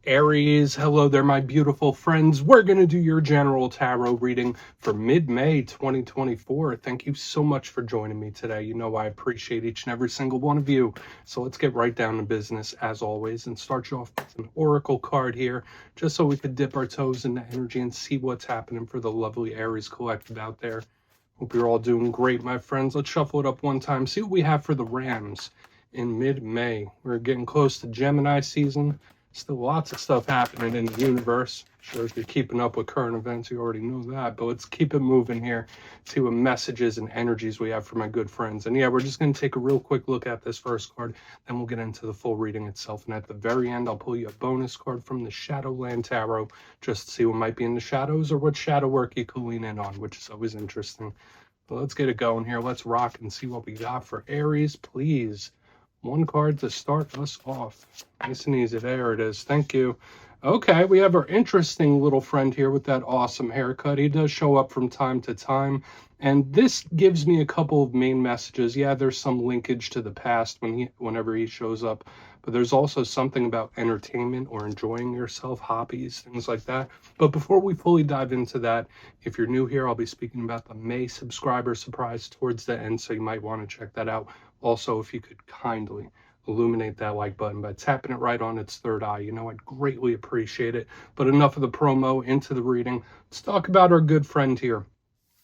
Aries, hello there, my beautiful friends. We're going to do your general tarot reading for mid-May 2024. Thank you so much for joining me today. You know I appreciate each and every single one of you. So let's get right down to business as always and start you off with an oracle card here, just so we could dip our toes into energy and see what's happening for the lovely Aries collective out there. Hope you're all doing great, my friends. Let's shuffle it up one time, see what we have for the Rams in mid-May. We're getting close to Gemini season. Still lots of stuff happening in the universe. Sure, if you're keeping up with current events, you already know that. But let's keep it moving here. See what messages and energies we have for my good friends. And yeah, we're just going to take a real quick look at this first card. Then we'll get into the full reading itself. And at the very end, I'll pull you a bonus card from the Shadowland Tarot, just to see what might be in the shadows or what shadow work you can lean in on, which is always interesting. But let's get it going here. Let's rock and see what we got for Aries, please. One card to start us off. Nice and easy. There it is. Thank you. Okay, we have our interesting little friend here with that awesome haircut. He does show up from time to time, and this gives me a couple of main messages. Yeah, there's some linkage to the past whenever he shows up, but there's also something about entertainment or enjoying yourself, hobbies, things like that. But before we fully dive into that, if you're new here, I'll be speaking about the May subscriber surprise towards the end, so you might want to check that out. Also, if you could kindly illuminate that like button by tapping it right on its third eye, I'd greatly appreciate it. But enough of the promo, into the reading. Let's talk about our good friend here.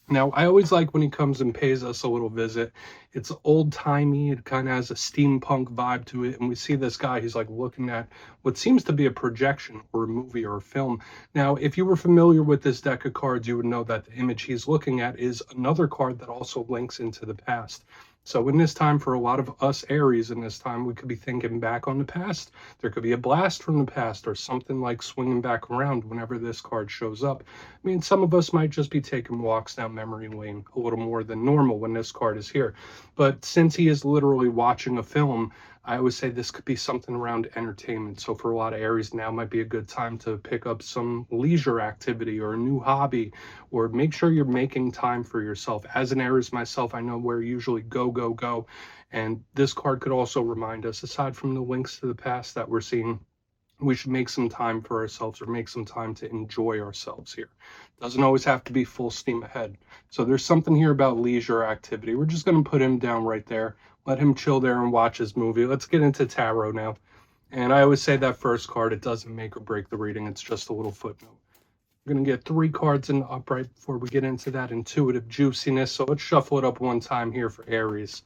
Now, I always like when he comes and pays us a little visit. It's old-timey. It kind of has a steampunk vibe to it. And we see this guy, he's like looking at what seems to be a projection or a movie or a film. Now, if you were familiar with this deck of cards, you would know that the image he's looking at is another card that also links into the past. So in this time, for a lot of us Aries in this time, we could be thinking back on the past. There could be a blast from the past or something like swinging back around whenever this card shows up. I mean, some of us might just be taking walks down memory lane a little more than normal when this card is here. But since he is literally watching a film, I always say this could be something around entertainment. So for a lot of Aries, now might be a good time to pick up some leisure activity or a new hobby, or make sure you're making time for yourself. As an Aries myself, I know we're usually go, go, go. And this card could also remind us, aside from the links to the past that we're seeing, we should make some time for ourselves or make some time to enjoy ourselves here. Doesn't always have to be full steam ahead. So there's something here about leisure activity. We're just going to put him down right there. Let him chill there and watch his movie. Let's get into tarot now. And I always say that first card, it doesn't make or break the reading. It's just a little footnote. We're going to get 3 cards in the upright before we get into that intuitive juiciness. So let's shuffle it up one time here for Aries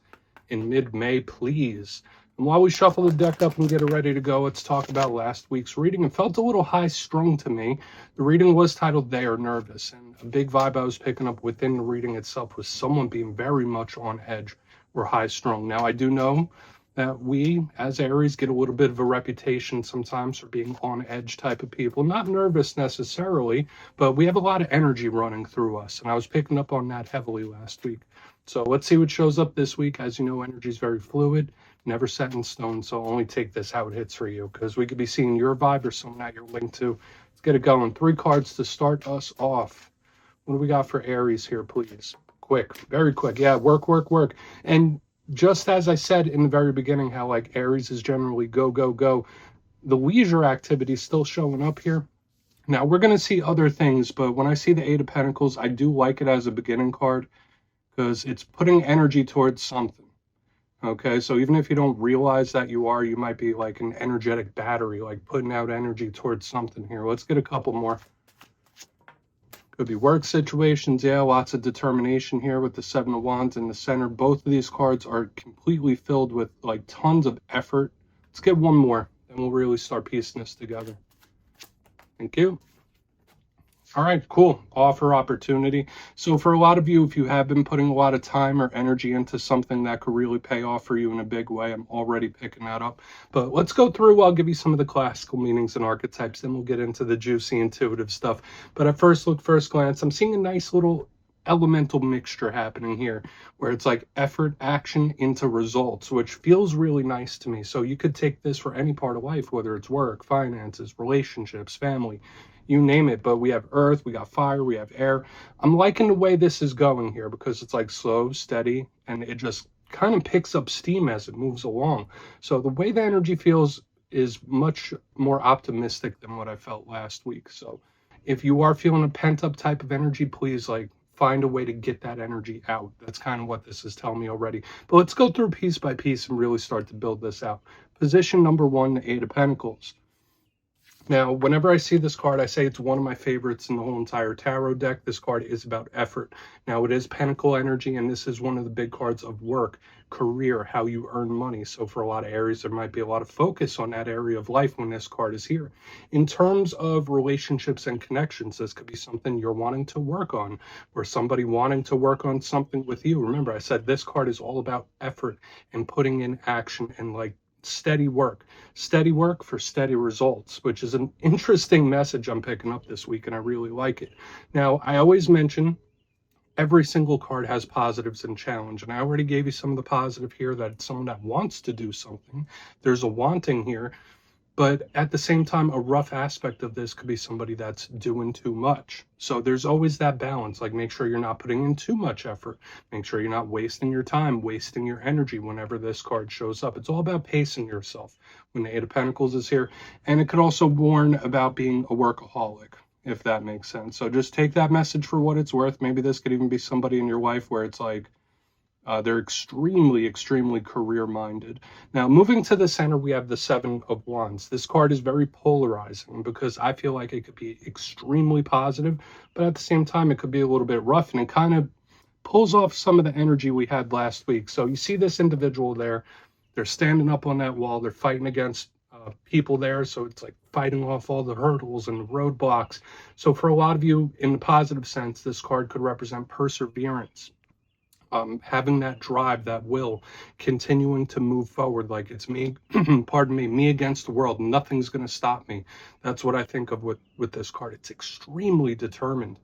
in mid-May, please. And while we shuffle the deck up and get it ready to go, let's talk about last week's reading. It felt a little high-strung to me. The reading was titled They Are Nervous, and a big vibe I was picking up within the reading itself was someone being very much on edge or high-strung. Now, I do know that we, as Aries, get a little bit of a reputation sometimes for being on edge type of people. Not nervous necessarily, but we have a lot of energy running through us, and I was picking up on that heavily last week. So let's see what shows up this week. As you know, energy is very fluid, never set in stone, so only take this how it hits for you, because we could be seeing your vibe or someone that you're linked to. Let's get it going. 3 cards to start us off. What do we got for Aries here, please? Quick, very quick. Yeah, work, work, work. And just as I said in the very beginning, how like Aries is generally go, go, go, the leisure activity is still showing up here. Now, we're going to see other things, but when I see the 8 of Pentacles, I do like it as a beginning card because it's putting energy towards something. Okay, so even if you don't realize that you might be like an energetic battery, like putting out energy towards something here. Let's get a couple more. Could be work situations. Yeah, lots of determination here with the 7 of Wands in the center. Both of these cards are completely filled with like tons of effort. Let's get one more, then we'll really start piecing this together. Thank you. All right, cool. Offer opportunity. So for a lot of you, if you have been putting a lot of time or energy into something that could really pay off for you in a big way, I'm already picking that up. But let's go through. I'll give you some of the classical meanings and archetypes, then we'll get into the juicy intuitive stuff. But at first glance, I'm seeing a nice little elemental mixture happening here where it's like effort, action into results, which feels really nice to me. So you could take this for any part of life, whether it's work, finances, relationships, family, you name it. But we have earth, we got fire, we have air. I'm liking the way this is going here because it's like slow, steady, and it just kind of picks up steam as it moves along. So the way the energy feels is much more optimistic than what I felt last week. So if you are feeling a pent up type of energy, please like find a way to get that energy out. That's kind of what this is telling me already. But let's go through piece by piece and really start to build this out. Position number one, the Eight of Pentacles. Now, whenever I see this card, I say it's one of my favorites in the whole entire tarot deck. This card is about effort. Now, it is Pentacle energy, and this is one of the big cards of work, career, how you earn money. So for a lot of Aries, there might be a lot of focus on that area of life when this card is here. In terms of relationships and connections, this could be something you're wanting to work on, or somebody wanting to work on something with you. Remember, I said this card is all about effort and putting in action and like steady work for steady results, which is an interesting message I'm picking up this week, and I really like it. Now, I always mention every single card has positives and challenge, and I already gave you some of the positive here, that it's someone that wants to do something. There's a wanting here, but at the same time, a rough aspect of this could be somebody that's doing too much. So there's always that balance. Like, make sure you're not putting in too much effort. Make sure you're not wasting your time, wasting your energy whenever this card shows up. It's all about pacing yourself when the Eight of Pentacles is here. And it could also warn about being a workaholic, if that makes sense. So just take that message for what it's worth. Maybe this could even be somebody in your life where it's like, they're extremely career-minded. Now, moving to the center, we have the Seven of Wands. This card is very polarizing because I feel like it could be extremely positive, but at the same time, it could be a little bit rough, and it kind of pulls off some of the energy we had last week. So you see this individual there. They're standing up on that wall. They're fighting against people there. So it's like fighting off all the hurdles and the roadblocks. So for a lot of you, in the positive sense, this card could represent perseverance. Having that drive, that will, continuing to move forward, like it's me, pardon me against the world. Nothing's going to stop me. That's what I think of with this card. It's extremely determined.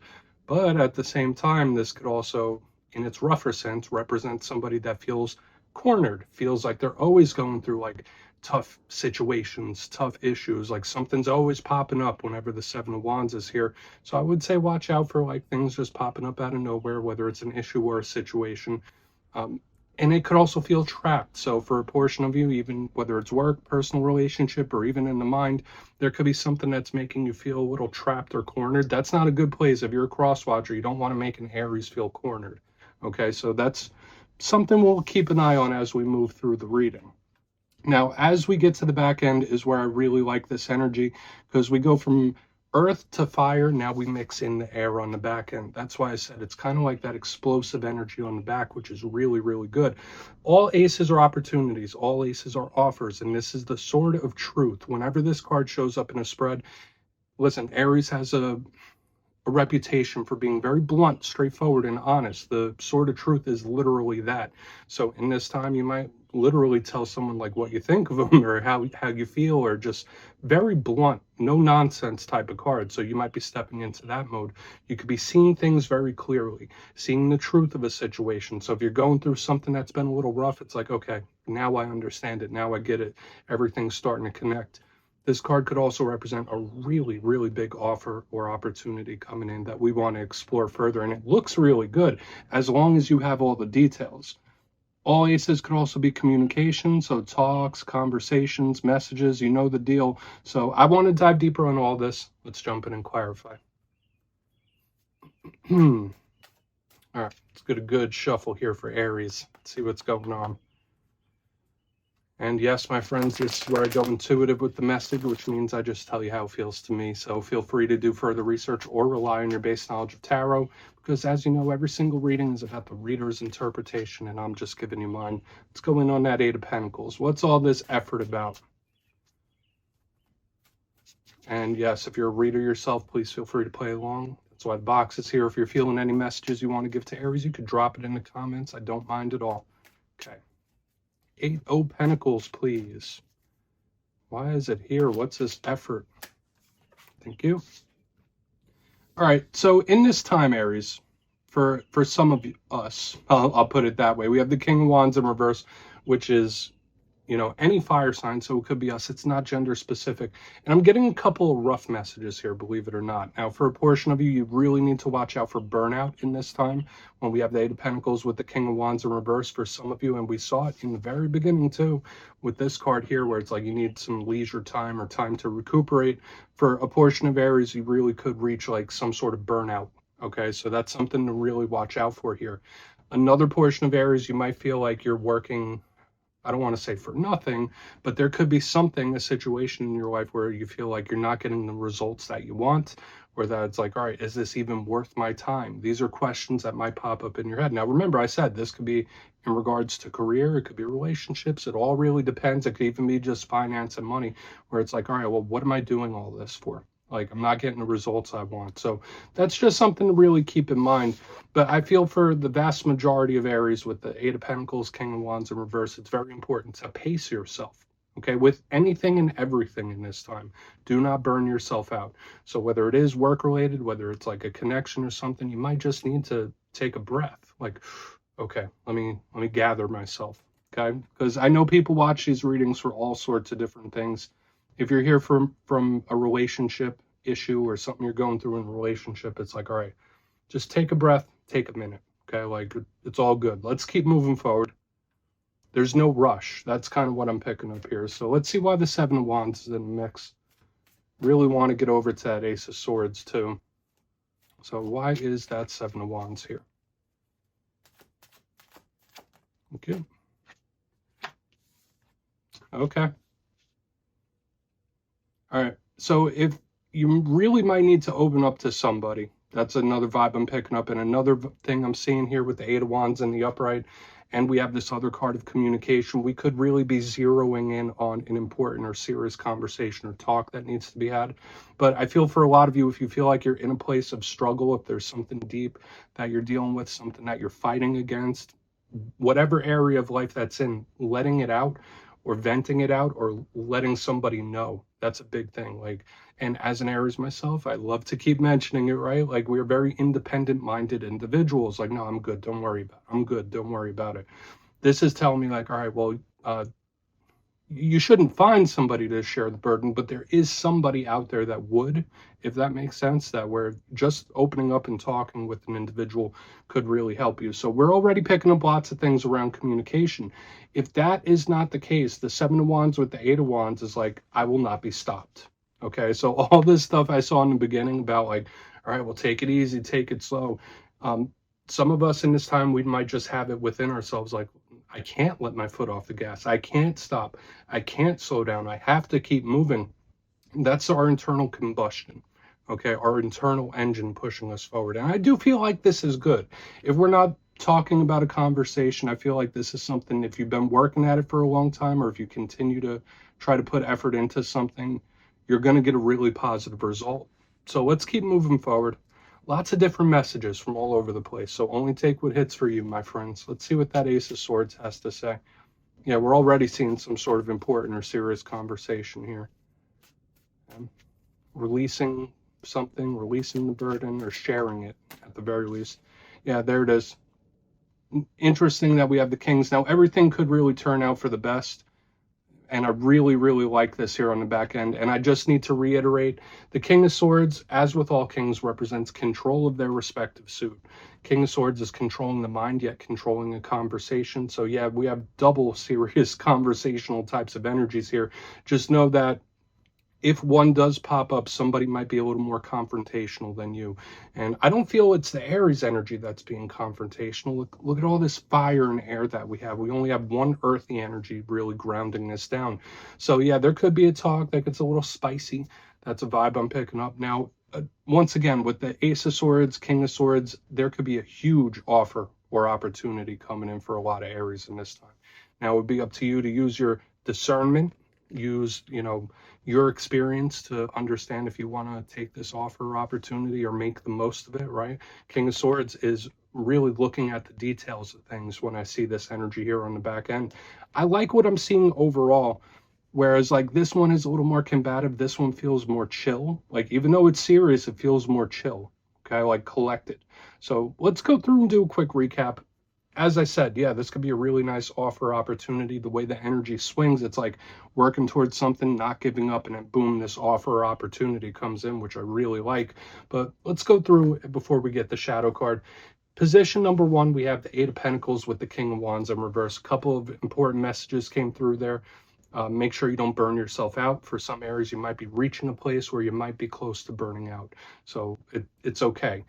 But at the same time, this could also, in its rougher sense, represent somebody that feels cornered, feels like they're always going through like tough situations, tough issues, like something's always popping up whenever the Seven of Wands is here. So I would say watch out for like things just popping up out of nowhere, whether it's an issue or a situation. And it could also feel trapped. So for a portion of you, even whether it's work, personal relationship, or even in the mind, there could be something that's making you feel a little trapped or cornered. That's not a good place. If you're a cross watcher, you don't want to make an Aries feel cornered. Okay, so that's something we'll keep an eye on as we move through the reading. Now, as we get to the back end is where I really like this energy, because we go from earth to fire. Now we mix in the air on the back end. That's why I said it's kind of like that explosive energy on the back, which is really good. All aces are opportunities. All aces are offers. And this is the sword of truth. Whenever this card shows up in a spread, listen, Aries has a reputation for being very blunt, straightforward, and honest. The sword of truth is literally that. So in this time, you might literally tell someone like what you think of them, or how you feel, or just very blunt, no nonsense type of card. So you might be stepping into that mode. You could be seeing things very clearly, seeing the truth of a situation. So if you're going through something that's been a little rough, it's like, okay, now I understand it. Now I get it. Everything's starting to connect. This card could also represent a really big offer or opportunity coming in that we want to explore further. And it looks really good as long as you have all the details. All aces could also be communication. So talks, conversations, messages, you know the deal. So I want to dive deeper on all this. Let's jump in and clarify. All right, let's get a good shuffle here for Aries. Let's see what's going on. And yes, my friends, this is where I go intuitive with the message, which means I just tell you how it feels to me. So feel free to do further research or rely on your base knowledge of tarot, because as you know, every single reading is about the reader's interpretation, and I'm just giving you mine. Let's go in on that Eight of Pentacles. What's all this effort about? And yes, if you're a reader yourself, please feel free to play along. That's why the box is here. If you're feeling any messages you want to give to Aries, you could drop it in the comments. I don't mind at all. Okay. Eight of Pentacles, please. Why is it here? What's this effort? Thank you. All right, so in this time, Aries, for some of us, I'll put it that way, we have the King of Wands in reverse, which is you know, any fire sign, so it could be us. It's not gender specific. And I'm getting a couple of rough messages here, believe it or not. Now, for a portion of you, you really need to watch out for burnout in this time when we have the Eight of Pentacles with the King of Wands in reverse for some of you. And we saw it in the very beginning too with this card here, where it's like you need some leisure time or time to recuperate. For a portion of Aries, you really could reach like some sort of burnout. Okay, so that's something to really watch out for here. Another portion of Aries, you might feel like you're working, I don't want to say for nothing, but there could be something, a situation in your life where you feel like you're not getting the results that you want, or that it's like, all right, is this even worth my time? These are questions that might pop up in your head. Now, remember, I said this could be in regards to career, it could be relationships, it all really depends. It could even be just finance and money, where it's like, all right, well, what am I doing all this for? Like, I'm not getting the results I want. So that's just something to really keep in mind. But I feel for the vast majority of Aries with the Eight of Pentacles, King of Wands in reverse, it's very important to pace yourself, okay, with anything and everything in this time. Do not burn yourself out. So whether it is work-related, whether it's like a connection or something, you might just need to take a breath. Like, okay, let me gather myself, okay? Because I know people watch these readings for all sorts of different things. If you're here from a relationship issue or something you're going through in a relationship, it's like, all right, just take a breath, take a minute, okay? Like, it's all good. Let's keep moving forward. There's no rush. That's kind of what I'm picking up here. So let's see why the Seven of Wands is in the mix. Really want to get over to that Ace of Swords too. So why is that Seven of Wands here? Okay. Okay. All right. So if you really might need to open up to somebody, that's another vibe I'm picking up. And another thing I'm seeing here with the Eight of Wands in the upright, and we have this other card of communication, we could really be zeroing in on an important or serious conversation or talk that needs to be had. But I feel for a lot of you, if you feel like you're in a place of struggle, if there's something deep that you're dealing with, something that you're fighting against, whatever area of life that's in, letting it out or venting it out or letting somebody know, that's a big thing. Like, and as an Aries myself, I love to keep mentioning it, right? Like, we're very independent minded individuals. Like, no, I'm good, don't worry about it. I'm good, don't worry about it. This is telling me like, all right, well, you shouldn't find somebody to share the burden, but there is somebody out there that would, if that makes sense, that where just opening up and talking with an individual could really help you. So we're already picking up lots of things around communication. If that is not the case, the Seven of Wands with the Eight of Wands is like, I will not be stopped. Okay, so all this stuff I saw in the beginning about like, all right, well, take it easy, take it slow. Some of us in this time, we might just have it within ourselves like, I can't let my foot off the gas. I can't stop. I can't slow down. I have to keep moving. That's our internal combustion, okay? Our internal engine pushing us forward. And I do feel like this is good. If we're not talking about a conversation, I feel like this is something, if you've been working at it for a long time, or if you continue to try to put effort into something, you're going to get a really positive result. So let's keep moving forward. Lots of different messages from all over the place. So only take what hits for you, my friends. Let's see what that Ace of Swords has to say. Yeah, we're already seeing some sort of important or serious conversation here. Releasing something, releasing the burden, or sharing it at the very least. Yeah, there it is. Interesting that we have the Kings. Now, everything could really turn out for the best. And I really, really like this here on the back end. And I just need to reiterate, the King of Swords, as with all kings, represents control of their respective suit. King of Swords is controlling the mind, yet controlling a conversation. So yeah, we have double serious conversational types of energies here. Just know that if one does pop up, somebody might be a little more confrontational than you. And I don't feel it's the Aries energy that's being confrontational. Look at all this fire and air that we have. We only have one earthy energy really grounding this down. So yeah, there could be a talk that gets a little spicy. That's a vibe I'm picking up. Now, once again, with the Ace of Swords, King of Swords, there could be a huge offer or opportunity coming in for a lot of Aries in this time. Now, it would be up to you to use your discernment, use, your experience to understand if you want to take this offer or opportunity or make the most of it, right? King of Swords is really looking at the details of things when I see this energy here on the back end. I like what I'm seeing overall, whereas like this one is a little more combative. This one feels more chill. Like, even though it's serious, it feels more chill, okay? Like collected. So let's go through and do a quick recap. as I said, yeah, this could be a really nice offer opportunity. The way the energy swings, it's like working towards something, not giving up, and then boom, this offer opportunity comes in, which I really like. But let's go through before we get the shadow card. Position number one, we have the Eight of Pentacles with the King of Wands in reverse. A couple of important messages came through there. Make sure you don't burn yourself out. For some areas, you might be reaching a place where you might be close to burning out. So it's okay.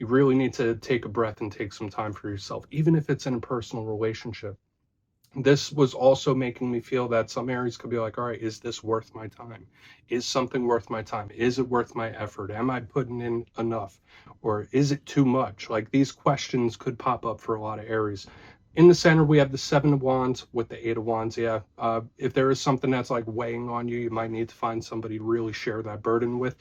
You really need to take a breath and take some time for yourself, even if it's in a personal relationship. This was also making me feel that some areas could be like, all right, is this worth my time? Is something worth my time? Is it worth my effort? Am I putting in enough? Or is it too much? Like, these questions could pop up for a lot of areas. In the center, we have the Seven of Wands with the Eight of Wands. Yeah, if there is something that's like weighing on you, you might need to find somebody to really share that burden with,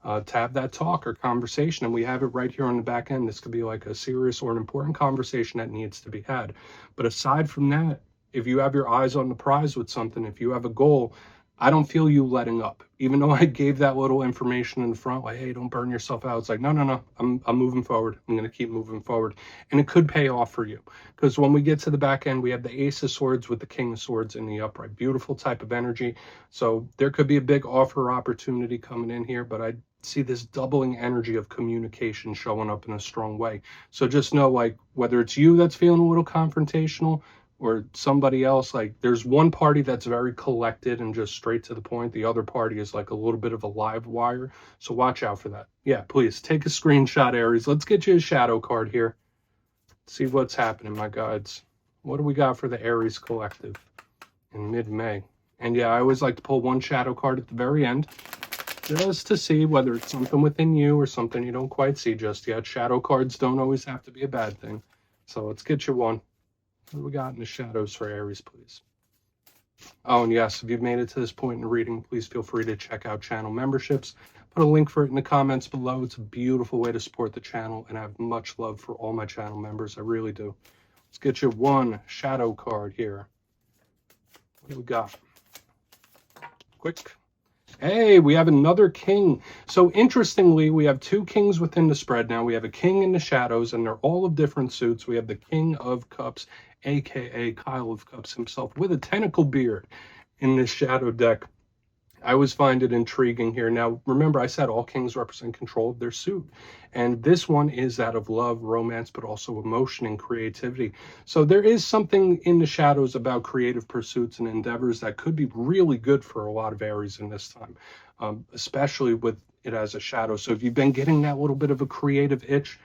to have that talk or conversation. And we have it right here on the back end. This could be like a serious or an important conversation that needs to be had. But aside from that, if you have your eyes on the prize with something, if you have a goal, I don't feel you letting up. Even though I gave that little information in the front, like, hey, don't burn yourself out. It's like, no, I'm moving forward. I'm going to keep moving forward. And it could pay off for you. Because when we get to the back end, we have the Ace of Swords with the King of Swords in the upright. Beautiful type of energy. So there could be a big offer opportunity coming in here, but I see this doubling energy of communication showing up in a strong way. So just know, like, whether it's you that's feeling a little confrontational, or somebody else, like, there's one party that's very collected and just straight to the point. The other party is like a little bit of a live wire. So watch out for that. Yeah, please take a screenshot, Aries. Let's get you a shadow card here. See what's happening, my guides. What do we got for the Aries collective in mid-May? And yeah, I always like to pull one shadow card at the very end, just to see whether it's something within you or something you don't quite see just yet. Shadow cards don't always have to be a bad thing. So let's get you one. What do we got in the shadows for Aries, please? Oh, and yes, if you've made it to this point in the reading, please feel free to check out channel memberships. Put a link for it in the comments below. It's a beautiful way to support the channel, and I have much love for all my channel members. I really do. Let's get you one shadow card here. What do we got? Quick. Hey, we have another king. So interestingly, we have two kings within the spread now. We have a king in the shadows, and they're all of different suits. We have the King of Cups, aka Kyle of Cups himself, with a tentacle beard in this shadow deck. I always find it intriguing here. Now, remember, I said all kings represent control of their suit. And this one is that of love, romance, but also emotion and creativity. So there is something in the shadows about creative pursuits and endeavors that could be really good for a lot of Aries in this time, especially with it as a shadow. So if you've been getting that little bit of a creative itch,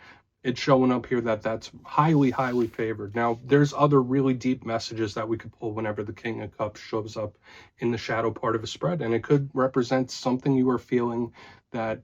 it's showing up here that that's highly, highly favored. Now, there's other really deep messages that we could pull whenever the King of Cups shows up in the shadow part of a spread, and it could represent something you are feeling that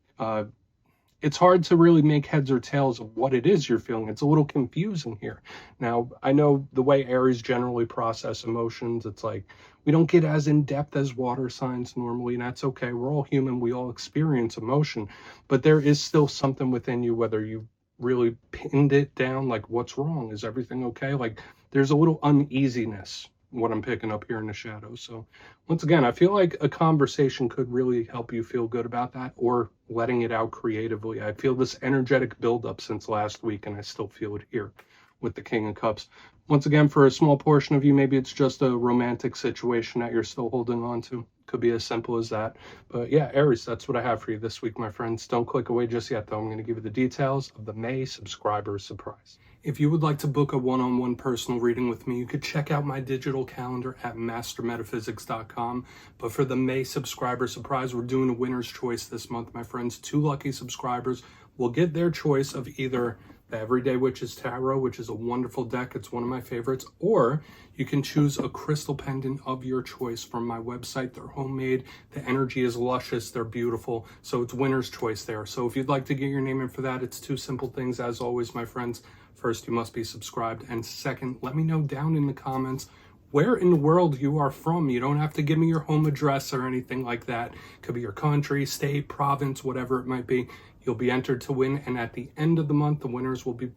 it's hard to really make heads or tails of what it is you're feeling. It's a little confusing here. Now, I know the way Aries generally process emotions, it's like we don't get as in-depth as water signs normally, and that's okay. We're all human. We all experience emotion, but there is still something within you, whether you really pinned it down, like, what's wrong? Is everything okay? Like, there's a little uneasiness, what I'm picking up here in the shadows. So once again, I feel like a conversation could really help you feel good about that, or letting it out creatively. I feel this energetic buildup since last week, and I still feel it here with the King of Cups. Once again, for a small portion of you, maybe it's just a romantic situation that you're still holding on to. Could be as simple as that. But yeah, Aries, that's what I have for you this week, my friends. Don't click away just yet, though. I'm going to give you the details of the May subscriber surprise. If you would like to book a one-on-one personal reading with me, you could check out my digital calendar at mastermetaphysics.com. But for the May subscriber surprise, we're doing a winner's choice this month, my friends. 2 lucky subscribers will get their choice of either the Everyday Witches Tarot, which is a wonderful deck. It's one of my favorites. Or you can choose a crystal pendant of your choice from my website. They're homemade. The energy is luscious. They're beautiful. So it's winner's choice there. So if you'd like to get your name in for that, it's 2 simple things. As always, my friends, first, you must be subscribed. And second, let me know down in the comments where in the world you are from. You don't have to give me your home address or anything like that. It could be your country, state, province, whatever it might be. You'll be entered to win, and at the end of the month, the winners will be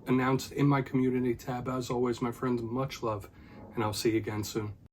announced in my community tab. As always, my friends, much love, and I'll see you again soon.